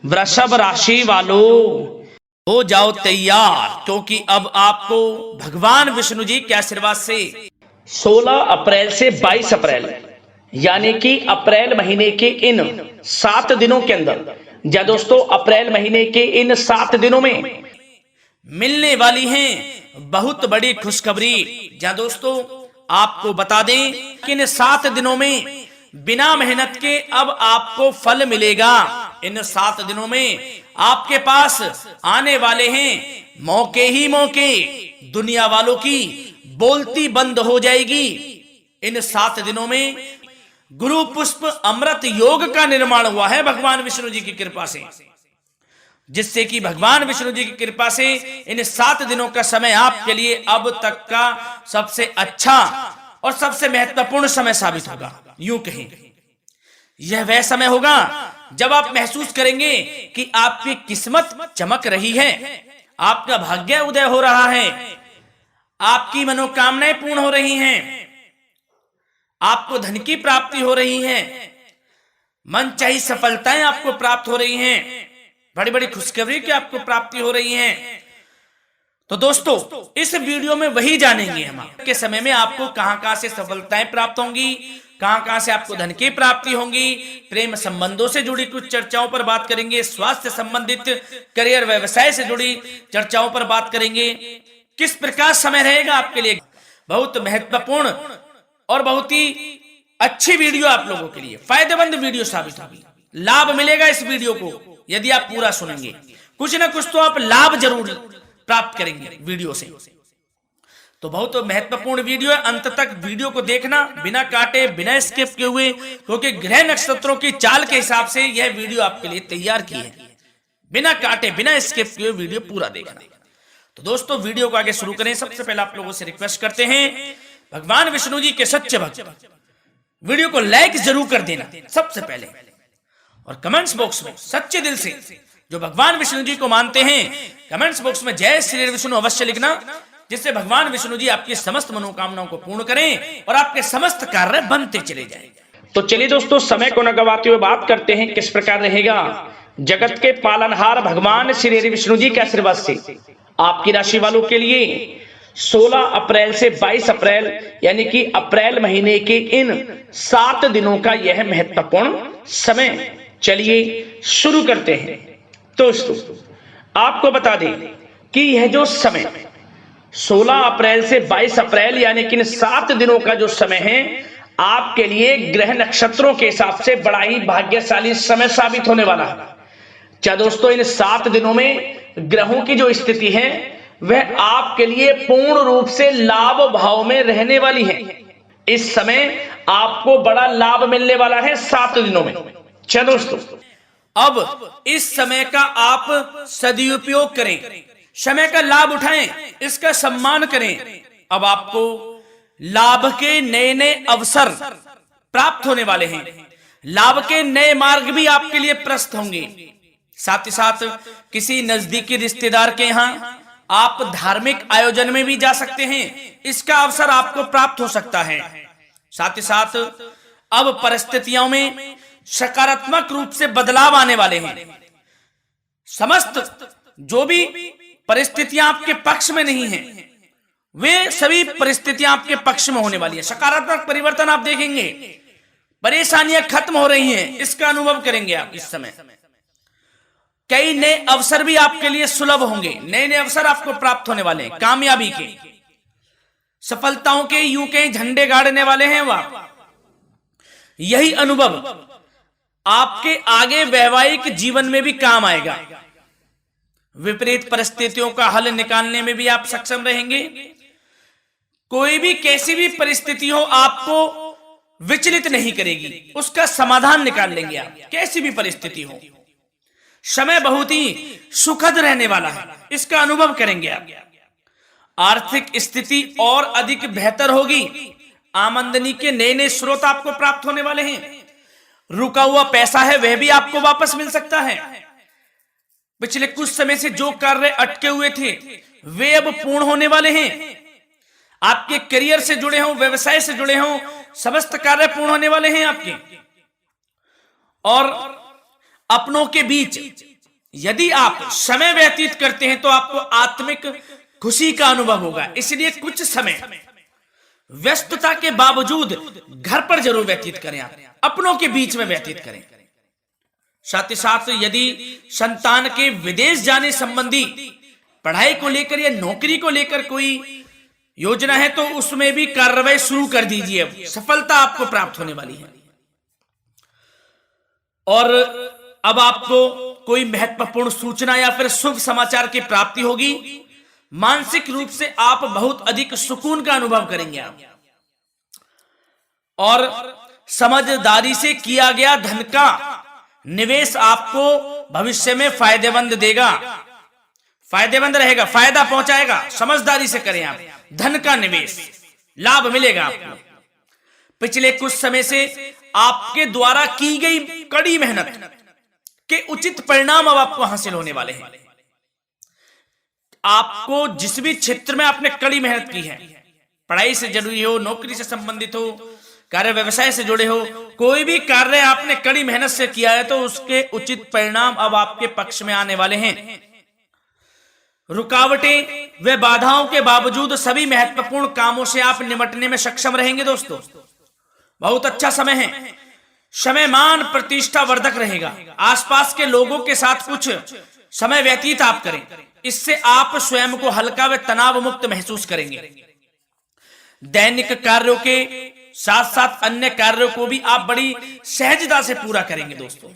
वृषभ राशि वालों हो जाओ तैयार, क्योंकि अब आपको भगवान विष्णु जी के आशीर्वाद से 16 अप्रैल से 22 अप्रैल यानी कि अप्रैल महीने के इन 7 दिनों के अंदर, या दोस्तों अप्रैल महीने के इन 7 दिनों में मिलने वाली हैं बहुत बड़ी खुशखबरी। या दोस्तों आपको बता दें कि इन 7 दिनों में बिना मेहनत के अब आपको फल मिलेगा। इन 7 दिनों में आपके पास आने वाले हैं मौके ही मौके, दुनिया वालों की बोलती बंद हो जाएगी। इन 7 दिनों में गुरु पुष्प अमृत योग का निर्माण हुआ है भगवान विष्णु जी की कृपा से, जिससे कि भगवान विष्णु जी की कृपा से इन 7 दिनों का समय आपके लिए अब तक का सबसे अच्छा और सबसे महत्वपूर्ण समय साबित होगा। यूं कहें यह वह समय होगा जब आप महसूस करेंगे कि आपकी किस्मत चमक रही है, आपका भाग्य उदय हो रहा है, आपकी मनोकामनाएं पूर्ण हो रही हैं, आपको धन की प्राप्ति हो रही है, मनचाही सफलताएं आपको प्राप्त हो रही हैं, बड़ी बड़ी खुशखबरी की आपको प्राप्ति हो रही है। तो दोस्तों इस वीडियो में वही जानेंगे हम के समय में आपको कहां से सफलताएं प्राप्त होंगी, कहां से आपको धन की प्राप्ति होंगी, प्रेम संबंधों से जुड़ी कुछ चर्चाओं पर बात करेंगे, स्वास्थ्य संबंधित करियर व्यवसाय से जुड़ी चर्चाओं पर बात करेंगे। किस प्रकार समय रहेगा आपके लिए, बहुत महत्वपूर्ण और बहुत ही अच्छी वीडियो आप लोगों के लिए फायदेमंद वीडियो साबित होगी। लाभ मिलेगा इस वीडियो को यदि आप पूरा सुनेंगे, कुछ ना कुछ तो आप लाभ जरूर प्राप्त करेंगे वीडियो से। तो बहुत महत्वपूर्ण वीडियो है, अंत तक वीडियो को देखना बिना काटे बिना स्किप किए हुए, क्योंकि ग्रह नक्षत्रों की चाल के हिसाब से यह वीडियो आपके लिए तैयार की है। बिना काटे बिना स्किप किए वीडियो पूरा देखना। तो दोस्तों वीडियो को आगे शुरू करें। सबसे पहले आप लोगों से रिक्वेस्ट करते हैं, भगवान विष्णु जी के सच्चे भक्त वीडियो को लाइक जरूर कर देना सबसे पहले, और कमेंट्स बॉक्स में सच्चे दिल से जो भगवान विष्णु जी को मानते हैं कमेंट्स बॉक्स में जय श्री विष्णु अवश्य लिखना, जिससे भगवान विष्णु जी आपकी समस्त मनोकामनाओं को पूर्ण करें और आपके समस्त कार्य बनते चले जाएं। तो चलिए दोस्तों समय को न गवाते हुए बात करते हैं किस प्रकार रहेगा जगत के पालनहार भगवान श्री विष्णु जी के आशीर्वाद से आपकी राशि वालों के लिए 16 अप्रैल से 22 अप्रैल यानी कि अप्रैल महीने के इन 7 दिनों का यह महत्वपूर्ण समय। चलिए शुरू करते हैं। दोस्तों आपको बता दें कि यह जो समय 16 अप्रैल से 22 अप्रैल यानी कि इन 7 दिनों का जो समय है आपके लिए ग्रह नक्षत्रों के हिसाब से बड़ा ही भाग्यशाली समय साबित होने वाला है। क्या दोस्तों इन 7 दिनों में ग्रहों की जो स्थिति है वह आपके लिए पूर्ण रूप से लाभ भाव में रहने वाली है। इस समय आपको बड़ा लाभ मिलने वाला है 7 दिनों में। क्या दोस्तों अब इस समय का आप सदुपयोग करें, समय का लाभ उठाएं, इसका सम्मान करें। अब आपको लाभ के नए नए अवसर प्राप्त होने वाले हैं, लाभ के नए मार्ग भी आपके लिए प्रशस्त होंगे। साथ ही साथ किसी नजदीकी रिश्तेदार के यहाँ आप धार्मिक आयोजन में भी जा सकते हैं, इसका अवसर आपको प्राप्त हो सकता है। साथ ही साथ अब परिस्थितियों में सकारात्मक रूप से बदलाव आने वाले हैं। समस्त जो भी परिस्थितियां आपके पक्ष में नहीं हैं वे सभी परिस्थितियां आपके पक्ष में होने वाली है। सकारात्मक परिवर्तन आप देखेंगे, परेशानियां खत्म हो रही हैं, इसका अनुभव करेंगे आप इस समय। कई नए अवसर भी आपके लिए सुलभ होंगे, नए नए अवसर आपको प्राप्त होने वाले हैं, कामयाबी के, सफलताओं के, यूं के झंडे गाड़ने वाले हैं वह। यही अनुभव आपके आगे वैवाहिक जीवन में भी काम आएगा। विपरीत परिस्थितियों का हल निकालने में भी आप सक्षम रहेंगे। कोई भी कैसी भी परिस्थिति हो आपको विचलित नहीं करेगी, उसका समाधान निकाल लेंगे आप, कैसी भी परिस्थिति हो। समय बहुत ही सुखद रहने वाला है, इसका अनुभव करेंगे आप। आर्थिक स्थिति और अधिक बेहतर होगी, आमदनी के नए नए स्रोत आपको प्राप्त होने वाले हैं। रुका हुआ पैसा है वह भी आपको वापस मिल सकता है। पिछले कुछ समय से जो कार्य अटके हुए थे वे अब पूर्ण होने वाले हैं। आपके करियर से जुड़े हों, व्यवसाय से जुड़े हों, समस्त कार्य पूर्ण होने वाले हैं आपके। और अपनों के बीच यदि आप समय व्यतीत करते हैं तो आपको आत्मिक खुशी का अनुभव होगा। इसलिए कुछ समय व्यस्तता के बावजूद घर पर जरूर व्यतीत करें, आप अपनों के बीच में व्यतीत करें। साथ ही साथ यदि संतान के विदेश जाने संबंधी पढ़ाई को लेकर या नौकरी को लेकर कोई योजना है तो उसमें भी कार्रवाई शुरू कर दीजिए, सफलता आपको प्राप्त होने वाली है। और अब आपको कोई महत्वपूर्ण सूचना या फिर शुभ समाचार की प्राप्ति होगी। मानसिक रूप से आप बहुत अधिक सुकून का अनुभव करेंगे आप, और समझदारी से किया गया धन का निवेश आपको भविष्य में फायदेमंद देगा, फायदेमंद रहेगा, फायदा पहुंचाएगा। समझदारी से करें आप, धन का निवेश, लाभ मिलेगा आपको। पिछले कुछ समय से आपके द्वारा की गई कड़ी मेहनत के उचित परिणाम अब आपको हासिल होने वाले हैं। आपको जिस भी क्षेत्र में आपने कड़ी मेहनत की है, पढ़ाई से जुड़ी हो, नौकरी से संबंधित हो, कार्य व्यवसाय से जुड़े हो, कोई भी कार्य आपने कड़ी मेहनत से किया है तो उसके उचित परिणाम अब आपके पक्ष में आने वाले हैं। रुकावटें व बाधाओं के बावजूद सभी महत्वपूर्ण कामों से आप निपटने में सक्षम रहेंगे। दोस्तों बहुत अच्छा समय है, समय मान प्रतिष्ठा वर्धक रहेगा। आसपास के लोगों के साथ कुछ समय व्यतीत आप करें, इससे आप स्वयं को हल्का व तनाव मुक्त महसूस करेंगे। दैनिक कार्यों के साथ साथ अन्य कार्यों को भी आप बड़ी सहजता से पूरा करेंगे दोस्तों।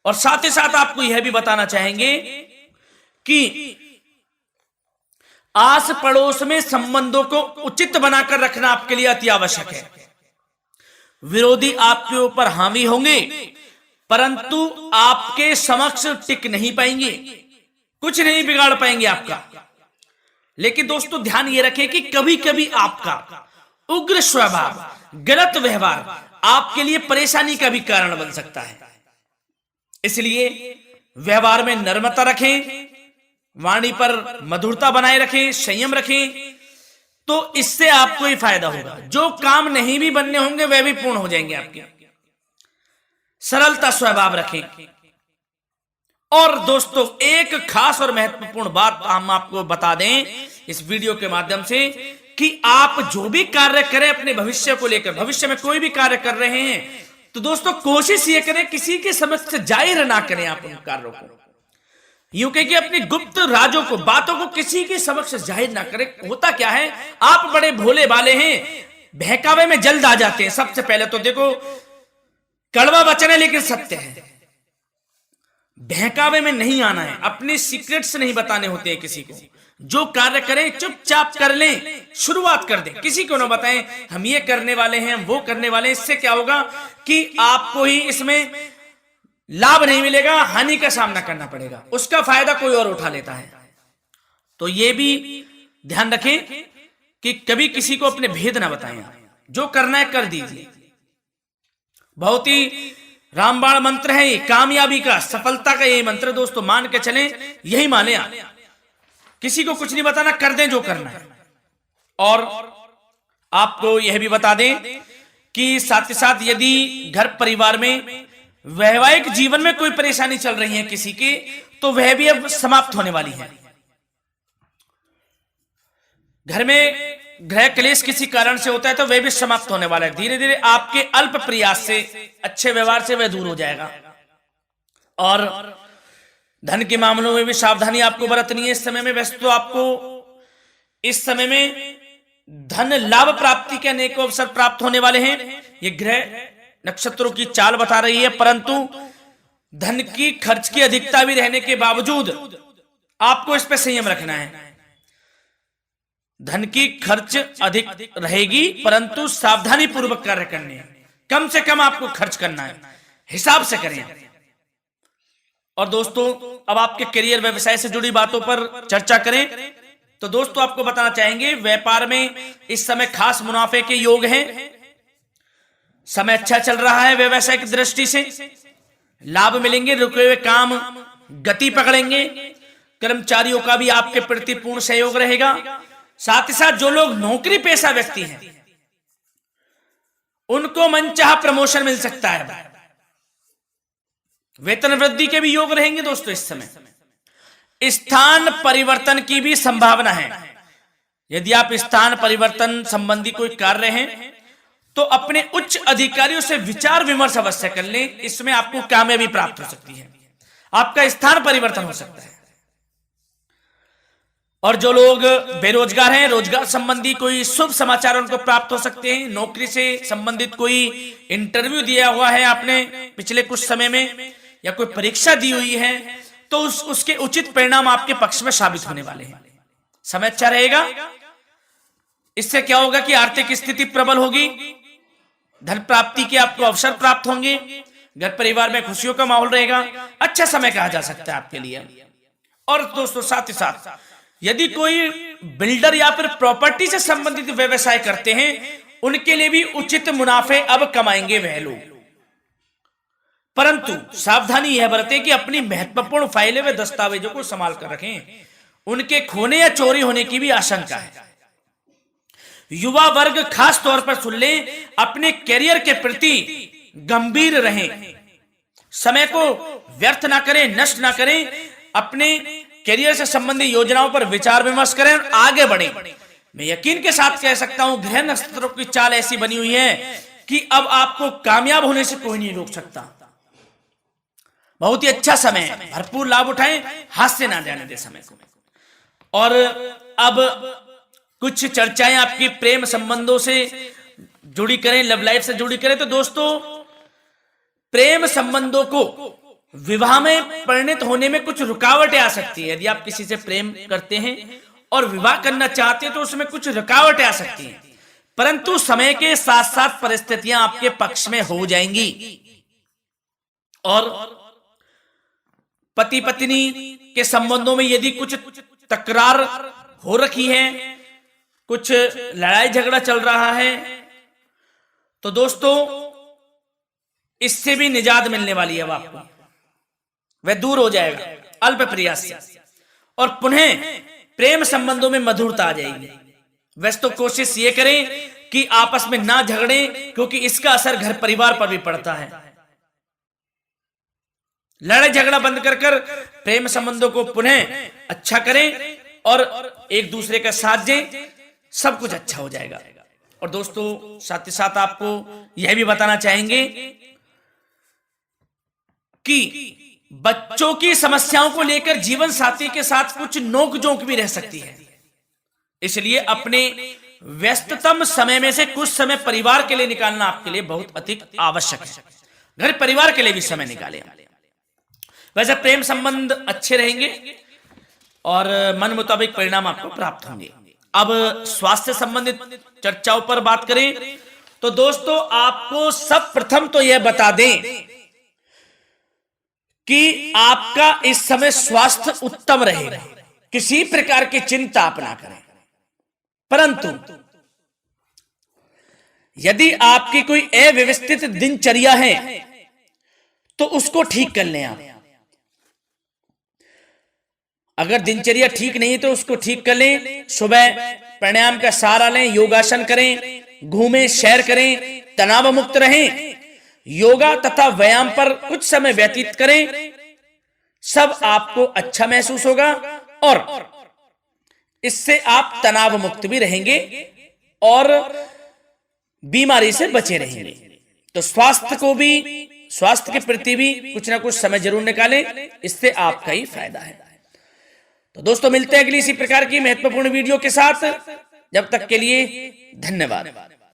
और साथ ही साथ आपको यह भी बताना चाहेंगे कि आस पड़ोस में संबंधों को उचित बनाकर रखना आपके लिए अति आवश्यक है। विरोधी आपके ऊपर हावी होंगे परंतु आपके समक्ष टिक नहीं पाएंगे, कुछ नहीं बिगाड़ पाएंगे आपका। लेकिन दोस्तों ध्यान ये रखें कि कभी कभी आपका उग्र स्वभाव, गलत व्यवहार आपके लिए परेशानी का भी कारण बन सकता है। इसलिए व्यवहार में नम्रता रखें, वाणी पर मधुरता बनाए रखें, संयम रखें, तो इससे आपको ही फायदा होगा। जो काम नहीं भी बनने होंगे वह भी पूर्ण हो जाएंगे आपके। सरलता स्वभाव रखें। और दोस्तों एक खास और महत्वपूर्ण बात हम आपको बता दें इस वीडियो के माध्यम से कि आप जो भी कार्य करें अपने भविष्य को लेकर, भविष्य में कोई भी कार्य कर रहे हैं तो दोस्तों कोशिश ये करें किसी के समक्ष जाहिर ना करें आप उन कार्यों को। यूं कह कि अपनी गुप्त राजों को, बातों को किसी के समक्ष जाहिर ना करें। होता क्या है, आप बड़े भोले भाले हैं, बहकावे में जल्द आ जाते हैं। सबसे पहले तो देखो कड़वा वचन है लेकिन सत्य है, बहकावे में नहीं आना है, अपने सीक्रेट्स नहीं बताने होते हैं किसी को। जो कार्य करें चुपचाप कर लें, शुरुआत कर दें, किसी को ना बताएं हम ये करने वाले हैं, हम वो करने वाले हैं। इससे क्या होगा कि आपको ही इसमें लाभ नहीं मिलेगा, हानि का सामना करना पड़ेगा, उसका फायदा कोई और उठा लेता है। तो ये भी ध्यान रखें कि कभी किसी को अपने भेद ना बताएं, जो करना है कर दीजिए। बहुत ही रामबाण मंत्र है ये, कामयाबी का, सफलता का यही मंत्र दोस्तों, मान के चलें, यही माने आप। किसी को कुछ नहीं बताना, कर दें जो करना है। और आपको यह भी बता दें कि साथ ही साथ यदि घर परिवार में वैवाहिक जीवन में कोई परेशानी चल रही है किसी की, तो वह भी अब समाप्त होने वाली है। घर में गृह क्लेश किसी कारण से होता है तो वह भी समाप्त होने वाला है। धीरे धीरे आपके अल्प प्रयास से, अच्छे व्यवहार से वह दूर हो जाएगा। और धन के मामलों में भी सावधानी आपको बरतनी है इस समय में। वैसे तो आपको इस समय में धन लाभ प्राप्ति के अनेक अवसर प्राप्त होने वाले हैं, ये ग्रह नक्षत्रों की चाल बता रही है। परंतु धन की खर्च की अधिकता भी रहने के बावजूद आपको इस पर संयम रखना है। धन की खर्च अधिक रहेगी परंतु सावधानी पूर्वक कार्य करने हैं, कम से कम आपको खर्च करना है, हिसाब से करें। और दोस्तों अब आपके करियर व्यवसाय से जुड़ी बातों पर चर्चा करें तो दोस्तों आपको बताना चाहेंगे व्यापार में इस समय खास मुनाफे के योग हैं। समय अच्छा चल रहा है, व्यवसाय की दृष्टि से लाभ मिलेंगे, रुके हुए काम गति पकड़ेंगे। कर्मचारियों का भी आपके प्रति पूर्ण सहयोग रहेगा। साथ ही साथ जो लोग नौकरी पेशा व्यक्ति हैं उनको मनचाहा प्रमोशन मिल सकता है। वेतन वृद्धि के भी योग रहेंगे दोस्तों इस समय। स्थान परिवर्तन की भी संभावना है। यदि आप स्थान परिवर्तन संबंधी कोई कार्य हैं तो अपने उच्च अधिकारियों से विचार विमर्श अवश्य कर लें, इसमें आपको कामयाबी प्राप्त हो सकती है, आपका स्थान परिवर्तन हो सकता है। और जो लोग बेरोजगार हैं, रोजगार संबंधी कोई शुभ समाचार उनको प्राप्त हो सकते हैं। नौकरी से संबंधित कोई इंटरव्यू दिया हुआ है आपने पिछले कुछ समय में, या कोई परीक्षा दी हुई है, तो उसके उचित परिणाम आपके पक्ष में साबित होने वाले हैं। समय अच्छा रहेगा। इससे क्या होगा कि आर्थिक स्थिति प्रबल होगी, धन प्राप्ति के आपको अवसर प्राप्त होंगे, घर परिवार में खुशियों का माहौल रहेगा। अच्छा समय कहा जा सकता है आपके लिए। और दोस्तों साथ ही साथ यदि कोई बिल्डर या फिर प्रॉपर्टी से संबंधित व्यवसाय करते हैं, उनके लिए भी उचित मुनाफे अब कमाएंगे वह लोग। परंतु सावधानी यह बरतें कि अपनी महत्वपूर्ण फाइलें व दस्तावेजों को संभाल कर रखें, उनके खोने या चोरी होने की भी आशंका है। युवा वर्ग खास तौर पर सुन ले, अपने करियर के प्रति गंभीर रहें, समय को व्यर्थ ना करें, नष्ट ना करें, अपने करियर से संबंधित योजनाओं पर विचार विमर्श करें और आगे बढ़ें। मैं यकीन के साथ कह सकता हूं, ग्रह नक्षत्रों की चाल ऐसी बनी हुई है कि अब आपको कामयाब होने से कोई नहीं रोक सकता। बहुत ही अच्छा समय है, भरपूर लाभ उठाएं, हाथ से ना जाने दे समय को। और अब कुछ चर्चाएं आपकी प्रेम संबंधों से जुड़ी करें, लव लाइफ से जुड़ी करें। तो दोस्तों प्रेम संबंधों को विवाह में परिणत होने में कुछ रुकावटें आ सकती है। यदि आप किसी से प्रेम करते हैं और विवाह करना चाहते हैं तो उसमें कुछ रुकावटें आ सकती हैं, परंतु समय के साथ साथ परिस्थितियां आपके पक्ष में हो जाएंगी। और पति पत्नी के संबंधों में यदि कुछ तकरार हो रखी है, कुछ लड़ाई झगड़ा चल रहा है, तो दोस्तों इससे भी निजात मिलने वाली है अब आपको, वह दूर हो जाएगा अल्प प्रयास से, और पुनः प्रेम संबंधों में मधुरता आ जाएगी। वैसे तो कोशिश ये करें कि आपस में ना झगड़ें, क्योंकि इसका असर घर परिवार पर भी पड़ता है। लड़ाई झगड़ा बंद कर कर प्रेम संबंधों को पुनः अच्छा करें और एक दूसरे का साथ दें, सब कुछ अच्छा हो जाएगा। और दोस्तों साथ ही साथ आपको यह भी बताना चाहेंगे कि बच्चों की समस्याओं को लेकर जीवन साथी के साथ कुछ नोकझोंक भी रह सकती है, इसलिए अपने व्यस्ततम समय में से कुछ समय परिवार के लिए निकालना आपके लिए बहुत अधिक आवश्यक है। घर परिवार के लिए भी समय निकालें। वैसे प्रेम संबंध अच्छे रहेंगे और मन मुताबिक परिणाम आपको प्राप्त होंगे। अब स्वास्थ्य संबंधित चर्चाओं पर बात करें तो दोस्तों आपको सब प्रथम तो यह बता दें कि आपका इस समय स्वास्थ्य उत्तम रहेगा, किसी प्रकार की चिंता आप ना करें। परंतु यदि आपकी कोई अव्यवस्थित दिनचर्या है तो उसको ठीक कर लें आप। अगर दिनचर्या ठीक नहीं तो उसको ठीक कर लें। सुबह प्राणायाम का सहारा लें, योगासन करें, घूमें, सैर करें, तनाव मुक्त रहें, योगा तथा व्यायाम पर कुछ समय व्यतीत करें, सब आपको अच्छा महसूस होगा और इससे आप तनाव मुक्त भी रहेंगे और बीमारी से बचे रहेंगे। तो स्वास्थ्य के प्रति भी कुछ ना कुछ समय जरूर निकालें, इससे आपका ही फायदा है। तो दोस्तों मिलते हैं अगली इसी प्रकार की महत्वपूर्ण वीडियो के साथ। जब तक के लिए धन्यवाद।